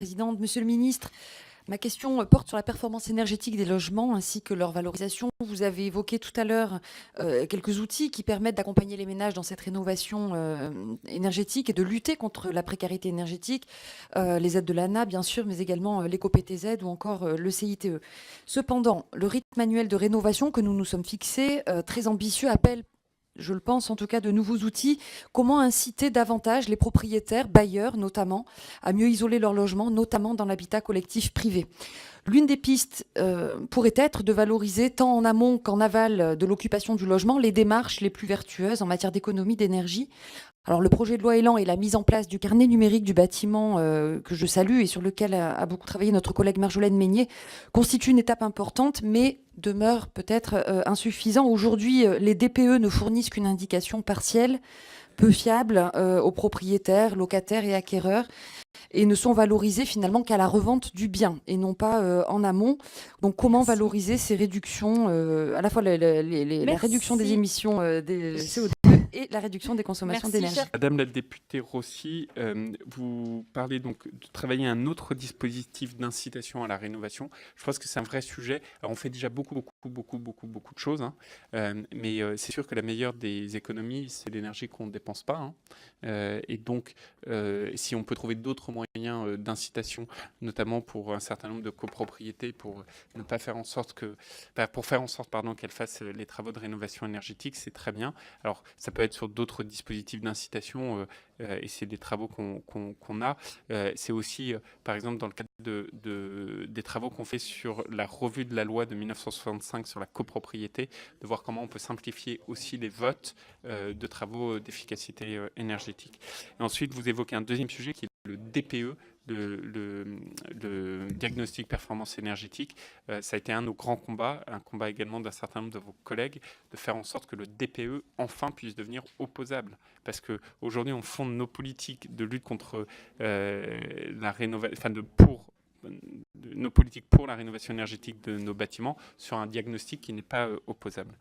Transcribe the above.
Présidente, Monsieur le Ministre, ma question porte sur la performance énergétique des logements ainsi que leur valorisation. Vous avez évoqué tout à l'heure quelques outils qui permettent d'accompagner les ménages dans cette rénovation énergétique et de lutter contre la précarité énergétique, les aides de l'ANA bien sûr, mais également l'éco-PTZ ou encore le CITE. Cependant, le rythme annuel de rénovation que nous nous sommes fixés, très ambitieux, appelle, je le pense en tout cas, de nouveaux outils. Comment inciter davantage les propriétaires, bailleurs notamment, à mieux isoler leur logement, notamment dans l'habitat collectif privé? L'une des pistes pourrait être de valoriser tant en amont qu'en aval de l'occupation du logement les démarches les plus vertueuses en matière d'économie d'énergie. Alors le projet de loi Élan et la mise en place du carnet numérique du bâtiment que je salue et sur lequel a beaucoup travaillé notre collègue Marjolaine Meignet constitue une étape importante mais demeure peut-être insuffisant. Aujourd'hui, les DPE ne fournissent qu'une indication partielle, peu fiable aux propriétaires, locataires et acquéreurs et ne sont valorisés finalement qu'à la revente du bien et non pas en amont. Donc comment Merci. valoriser ces réductions, à la fois la réduction des Merci. émissions des CO2 et la réduction des consommations Merci, d'énergie? cher Madame la députée Rossi, vous parlez donc de travailler un autre dispositif d'incitation à la rénovation. Je pense que c'est un vrai sujet. Alors, on fait déjà beaucoup de choses, hein. Mais c'est sûr que la meilleure des économies, c'est l'énergie qu'on ne dépense pas, hein. Et donc, si on peut trouver d'autres moyens d'incitation, notamment pour un certain nombre de copropriétés, pour ne pas faire en sorte que, pour faire en sorte, pardon, qu'elles fassent les travaux de rénovation énergétique, c'est très bien. Alors, ça peut être sur d'autres dispositifs d'incitation, et c'est des travaux qu'on a. C'est aussi, par exemple, dans le cadre des travaux qu'on fait sur la revue de la loi de 1965 sur la copropriété, de voir comment on peut simplifier aussi les votes de travaux d'efficacité énergétique. Et ensuite, vous évoquez un deuxième sujet qui est le DPE, le diagnostic performance énergétique. Ça a été un de nos grands combats, un combat également d'un certain nombre de vos collègues, de faire en sorte que le DPE enfin puisse devenir opposable. Parce qu'aujourd'hui, on fonde nos politiques de lutte contre la rénovation, enfin nos politiques pour la rénovation énergétique de nos bâtiments sur un diagnostic qui n'est pas opposable.